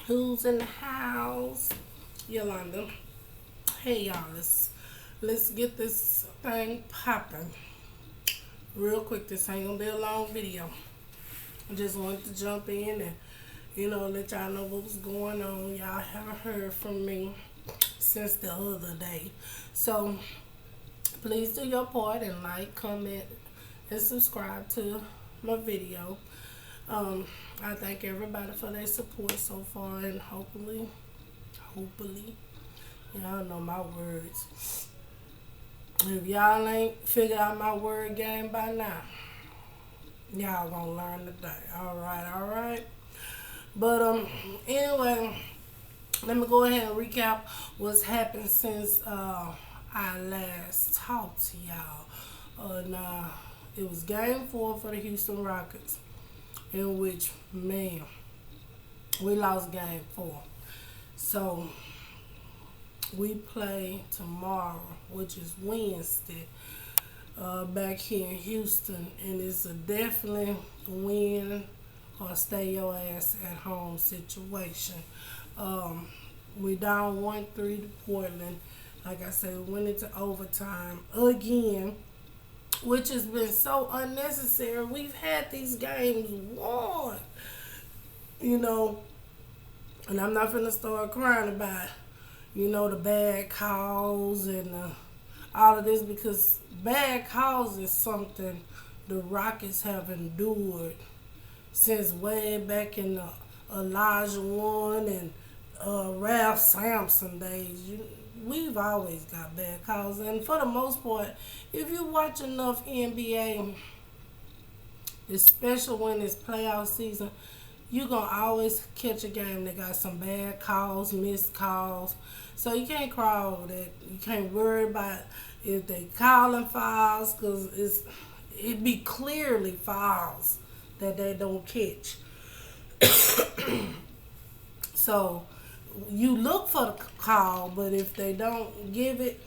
Who's in the house? Yolanda. Hey y'all, let's get this thing popping. Real quick, this ain't gonna be a long video. I just wanted to jump in and let y'all know what was going on. Y'all haven't heard from me since the other day. So please do your part and like, comment, and subscribe to my video. I thank everybody for their support so far, and hopefully, y'all know my words. If y'all ain't figured out my word game by now, y'all gonna learn today. All right. But anyway, let me go ahead and recap what's happened since I last talked to y'all. Now it was game 4 for the Houston Rockets, in which, man, we lost game 4. So we play tomorrow, which is Wednesday, back here in Houston, and it's a definitely win or stay your ass at home situation. We down 1-3 to Portland. Like I said, we went into overtime again, which has been so unnecessary. We've had these games won, and I'm not finna start crying about, the bad calls and all of this, because bad calls is something the Rockets have endured since way back in the Elijah One and Ralph Sampson days. We've always got bad calls, and for the most part, if you watch enough NBA, especially when it's playoff season, you're going to always catch a game that got some bad calls, missed calls. So you can't cry over that. You can't worry about if they calling fouls, because it be clearly fouls that they don't catch. So you look for the call, but if they don't give it,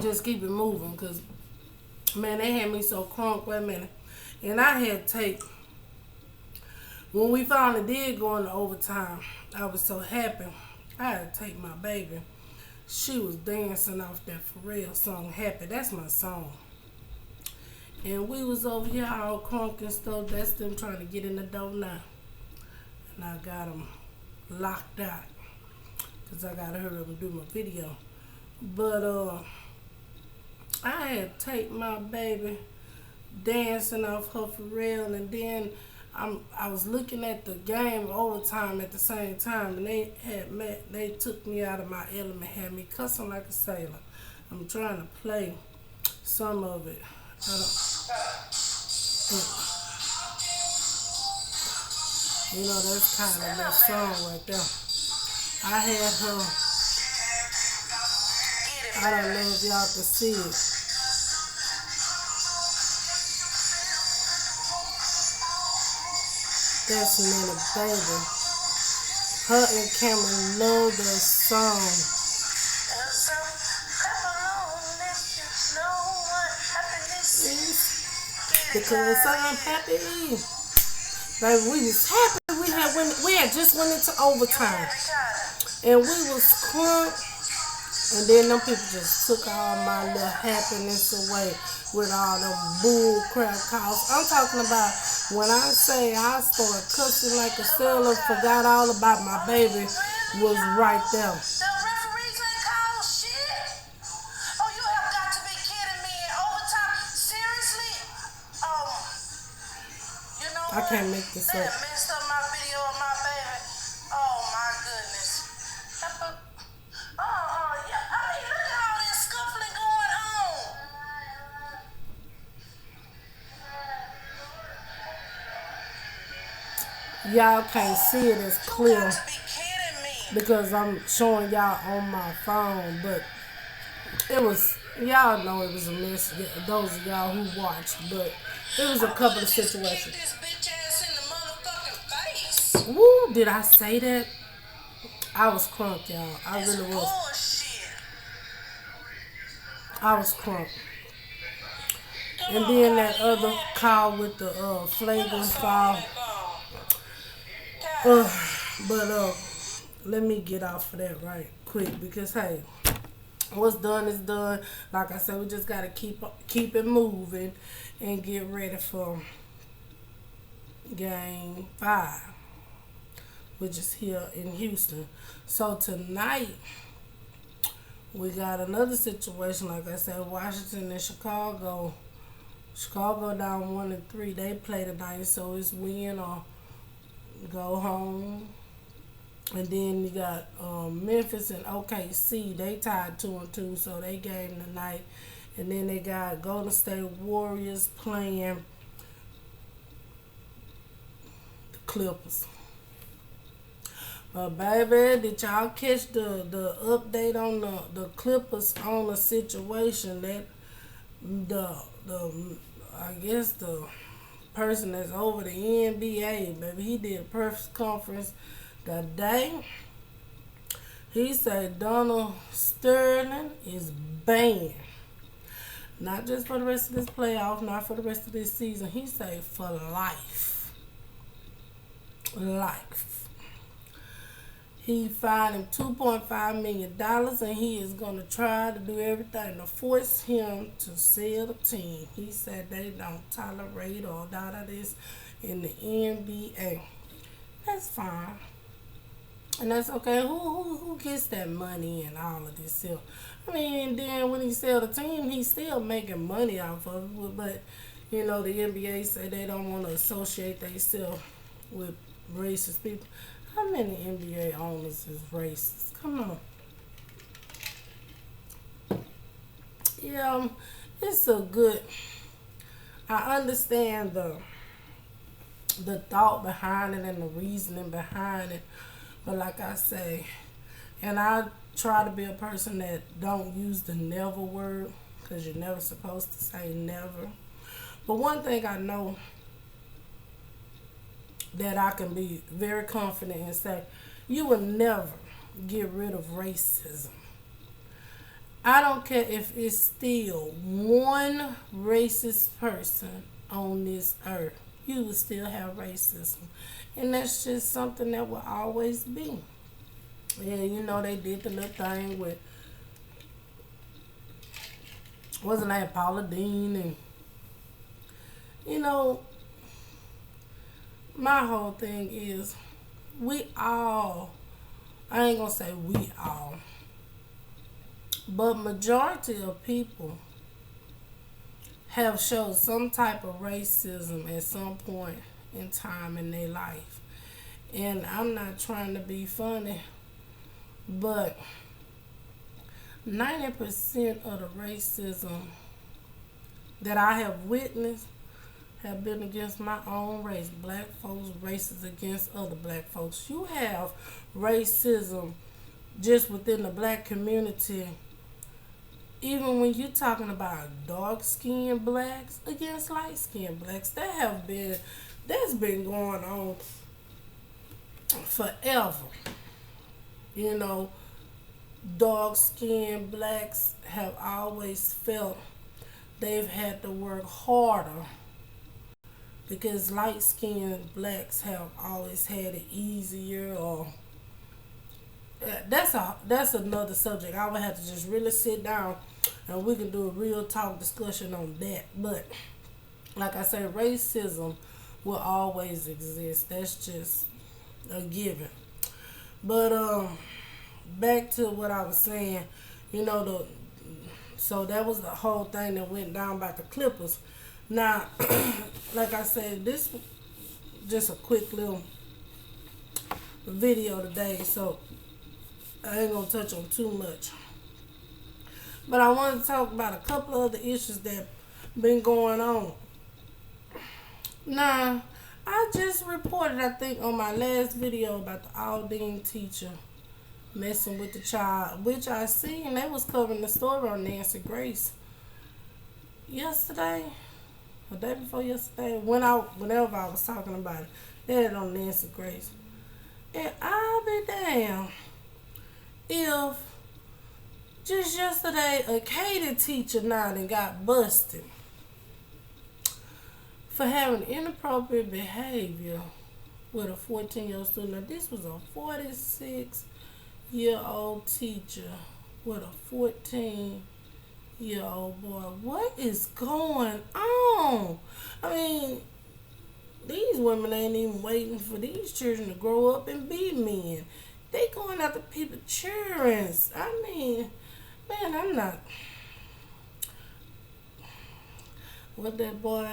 just keep it moving, because, man, they had me so crunk. Wait a minute. And I had to take, when we finally did go into overtime, I was so happy. I had to take my baby. She was dancing off that Pharrell song, Happy. That's my song. And we was over here all crunk and stuff. That's them trying to get in the door now. And I got them locked out, because I got to hurry up and do my video. But I had to take my baby dancing off her Pharrell, and then I was looking at the game overtime at the same time, and they took me out of my element, had me cussing like a sailor. I'm trying to play some of it. That's kind of that song right there. I had her. I don't know if y'all can see it. That's Minnie Baby. Her and Cameron love that song. Because I'm happy. Baby, we was happy. We had just went into overtime. And we was crunk. And then them people just took all my little happiness away with all them bull crap calls. I'm talking about when I say I started cussing like a sailor, forgot all about my baby, was right there. The referees ain't call shit. Oh, you have got to be kidding me. In overtime, seriously? You know I what? can't make this They up. messed up my video of my baby. Oh my goodness. Yeah. I mean, look at all this scuffling going on. Y'all can't see it as You clear got to be kidding me. because I'm showing y'all on my phone, but y'all know it was a mess, those of y'all who watched, but it was a couple of situations. This bitch ass in the motherfucking face. Woo, did I say that? I was crunk, y'all. I really was. Bullshit. I was crunk. And then that other call with the flagrant foul. But let me get off of that right quick because hey, what's done is done. Like I said, we just gotta keep it moving and get ready for game 5, which is here in Houston. So tonight we got another situation. Like I said, Washington and Chicago. Chicago down 1-3. They play tonight, so it's win or go home. And then you got Memphis and OKC. They tied 2-2, so they game tonight. And then they got Golden State Warriors playing the Clippers. Baby, did y'all catch the update on the Clippers on the situation that the I guess the person that's over the NBA, baby, he did a press conference that day. He said Donald Sterling is banned. Not just for the rest of this playoff, not for the rest of this season. He said for life. Life. He fined him $2.5 million, and he is going to try to do everything to force him to sell the team. He said they don't tolerate or this in the NBA. That's fine. And that's okay. Who gets that money and all of this stuff? I mean, then when he sell the team, he's still making money off of it. But, you know, the NBA say they don't want to associate themselves with racist people. How many NBA owners is racist? Come on. Yeah, it's a good. I understand the thought behind it and the reasoning behind it, but like I say, and I try to be a person that don't use the never word because you're never supposed to say never. But one thing I know that I can be very confident and say, you will never get rid of racism. I don't care if it's still one racist person on this earth. You will still have racism. And that's just something that will always be. And you know, they did the little thing with, wasn't that Paula Deen? And, you know, my whole thing is, we all, I ain't gonna say we all, but majority of people have showed some type of racism at some point in time in their life. And I'm not trying to be funny, but 90% of the racism that I have witnessed have been against my own race. Black folks racist against other black folks. You have racism just within the black community. Even when you're talking about dark-skinned blacks against light-skinned blacks, that's been going on forever. You know, dark-skinned blacks have always felt they've had to work harder because light-skinned blacks have always had it easier. Or that's another subject. I would have to just really sit down and we can do a real talk discussion on that. But like I said, racism will always exist. That's just a given. But back to what I was saying, you know, so that was the whole thing that went down about the Clippers. Now, like I said, this just a quick little video today, so I ain't gonna touch on too much. But I want to talk about a couple of other issues that been going on. Now, I just reported, I think, on my last video about the Aldine teacher messing with the child, which I seen they was covering the story on Nancy Grace yesterday, or day before yesterday, whenever I was talking about it, they had it on Nancy Grace. And I'll be damned if just yesterday a Katie teacher now done got busted for having inappropriate behavior with a 14-year-old student. Now, this was a 46-year-old teacher with a 14-year-old boy. What is going on? I mean, these women ain't even waiting for these children to grow up and be men. They going after people children. I mean, man, I'm not. What that boy,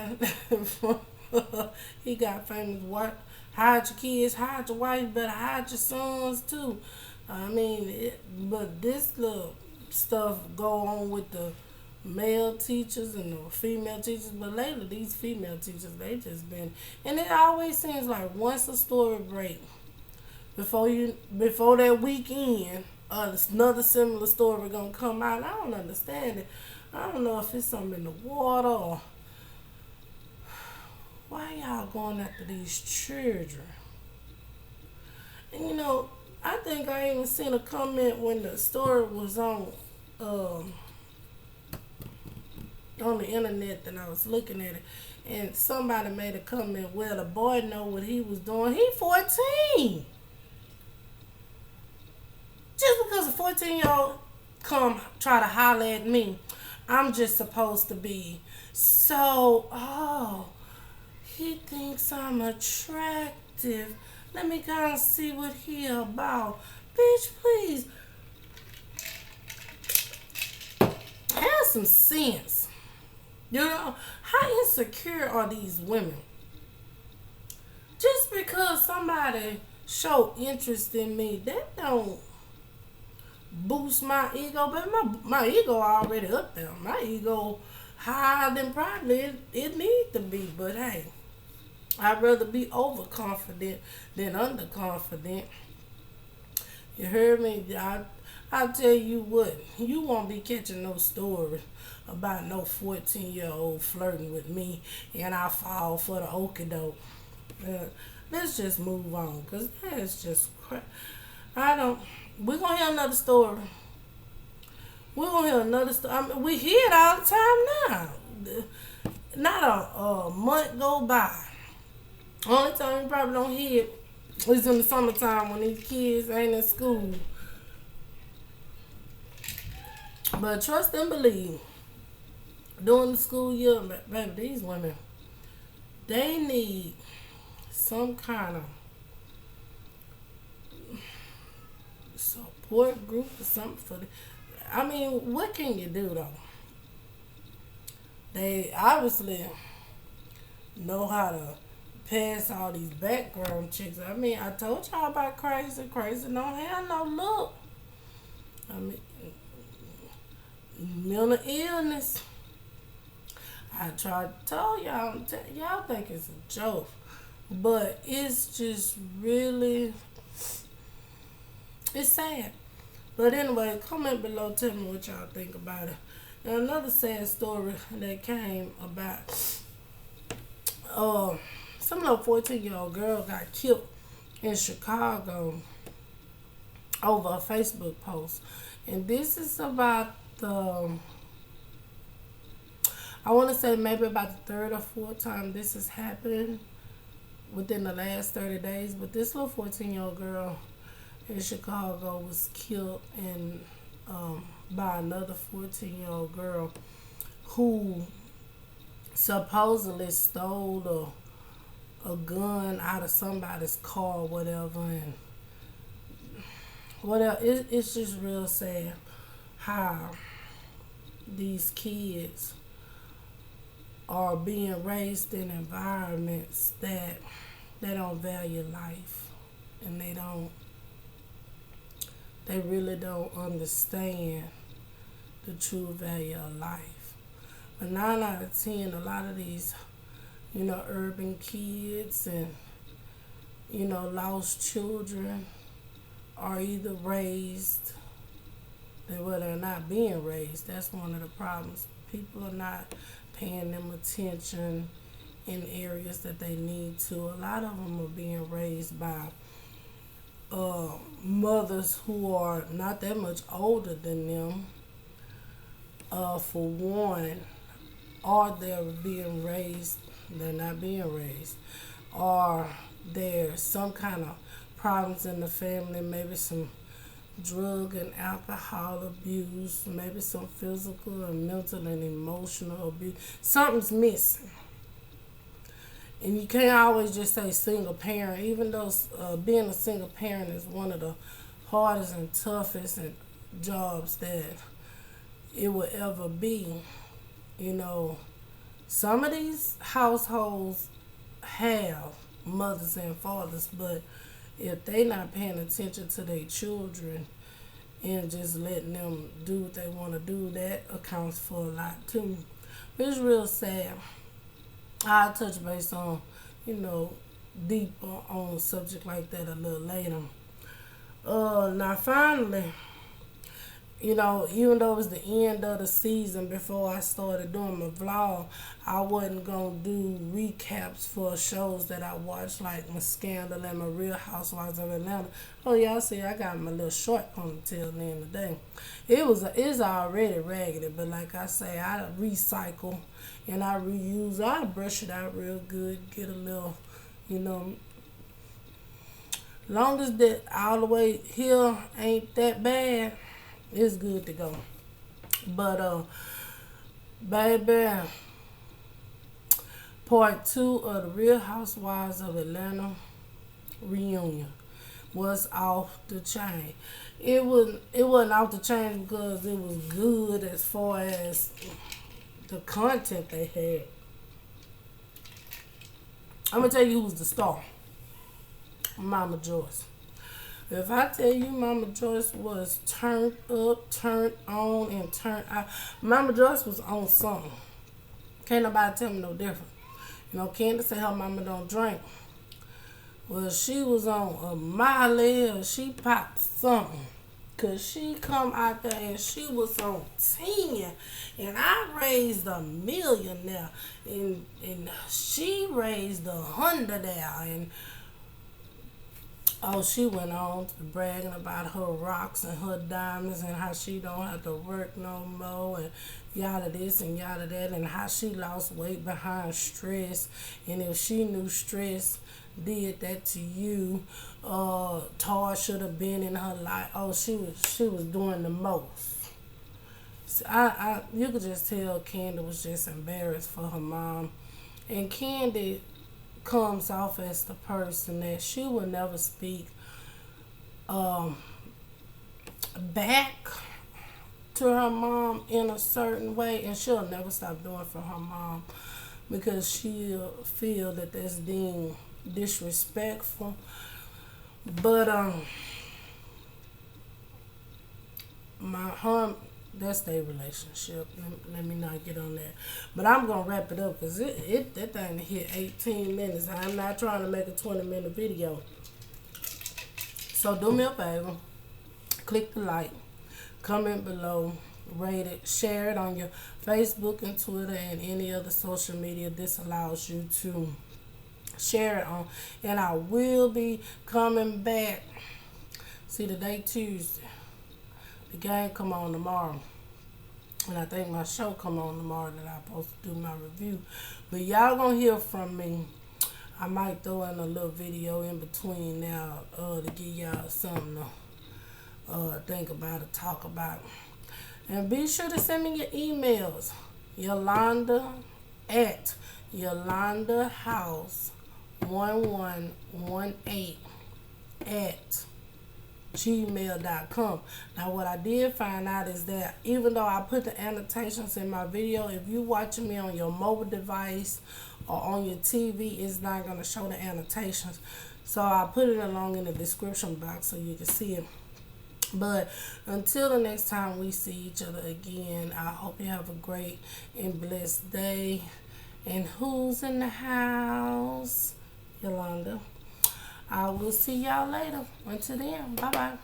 he got famous. What? Hide your kids, hide your wife, better hide your sons too. I mean, but this little stuff go on with the male teachers and the female teachers, but lately these female teachers, they just been, and it always seems like once a story break, before that weekend, another similar story gonna come out. I don't understand it. I don't know if it's something in the water or why y'all going after these children. And I think I even seen a comment when the story was on the internet that I was looking at it, and somebody made a comment, well, the boy know what he was doing. He 14. Just because a 14-year-old come try to holler at me, I'm just supposed to be he thinks I'm attractive. Let me go and see what he about. Bitch, please have some sense. How insecure are these women? Just because somebody show interest in me, that don't boost my ego. But my ego already up there. My ego higher than probably it need to be. But hey, I'd rather be overconfident than underconfident. You heard me? I'll tell you what, you won't be catching no story about no 14-year-old flirting with me and I fall for the okie doke. Let's just move on, because that's just crap. We're going to hear another story. We're going to hear another story. I mean, we hear it all the time now. Not a month go by. Only time you probably don't hear it is in the summertime when these kids ain't in school. But trust and believe, during the school year, baby, these women, they need some kind of support group or something for them. I mean, what can you do though? They obviously know how to pass all these background checks. I mean, I told y'all about crazy. Crazy don't have no look. I mean, mental illness. I tried to tell y'all, y'all think it's a joke, but it's just really, it's sad. But anyway, comment below, tell me what y'all think about it. And another sad story that came about, some little 14-year-old girl got killed in Chicago over a Facebook post. And this is about I want to say maybe about the third or fourth time this has happened within the last 30 days. But this little 14-year-old girl in Chicago was killed by another 14-year-old girl who supposedly stole a gun out of somebody's car or whatever. And it's just real sad how these kids are being raised in environments that they don't value life, and they really don't understand the true value of life. But 9 out of 10, a lot of these, urban kids and, lost children are either raised, they're not being raised. That's one of the problems. People are not paying them attention in areas that they need to. A lot of them are being raised by mothers who are not that much older than them, for one, or they're not being raised, or there's some kind of problems in the family, maybe some drug and alcohol abuse, maybe some physical and mental and emotional abuse. Something's missing. And you can't always just say single parent, even though being a single parent is one of the hardest and toughest and jobs that it will ever be. You know, some of these households have mothers and fathers, but if they not paying attention to their children and just letting them do what they want to do, that accounts for a lot too. But it's real sad. I'll touch base on, deeper on a subject like that a little later. Now finally, even though it was the end of the season before I started doing my vlog, I wasn't going to do recaps for shows that I watched, like my Scandal and my Real Housewives of Atlanta. Oh, y'all see, I got my little short ponytail at the end of the day. It's already raggedy, but like I say, I recycle and I reuse. I brush it out real good, get a little, long as that all the way here ain't that bad, it's good to go. But baby, part 2 of the Real Housewives of Atlanta reunion was off the chain. It wasn't off the chain because it was good as far as the content they had. I'm gonna tell you who's the star. Mama Joyce. If I tell you Mama Joyce was turned up, turned on, and turned out, Mama Joyce was on something. Can't nobody tell me no different. Candace said her mama don't drink. Well, she was on a Miley, or she popped something. Cause she come out there and she was on 10. And I raised $1 million there. And she raised $100 there. And she went on to bragging about her rocks and her diamonds and how she don't have to work no more and yada this and yada that, and how she lost weight behind stress. And if she knew stress did that to you, Tar should have been in her life. She was doing the most. So you could just tell Candy was just embarrassed for her mom. And Candy comes off as the person that she will never speak back to her mom in a certain way, and she'll never stop doing for her mom because she'll feel that that's being disrespectful. But that's their relationship. Let me not get on that. But I'm going to wrap it up because that thing hit 18 minutes. I'm not trying to make a 20-minute video. So do me a favor. Click the like. Comment below. Rate it. Share it on your Facebook and Twitter and any other social media this allows you to share it on. And I will be coming back. See, today Tuesday. The game come on tomorrow. And I think my show come on tomorrow that I'm supposed to do my review. But y'all gonna hear from me. I might throw in a little video in between now to give y'all something to think about or talk about. And be sure to send me your emails. Yolanda at YolandaHouse1118 at gmail.com. Now what I did find out is that even though I put the annotations in my video, if you watching me on your mobile device or on your TV, it's not going to show the annotations. So I put it along in the description box so you can see it. But until the next time we see each other again, I hope you have a great and blessed day. And who's in the house? Yolanda. I will see y'all later. Until then, bye-bye.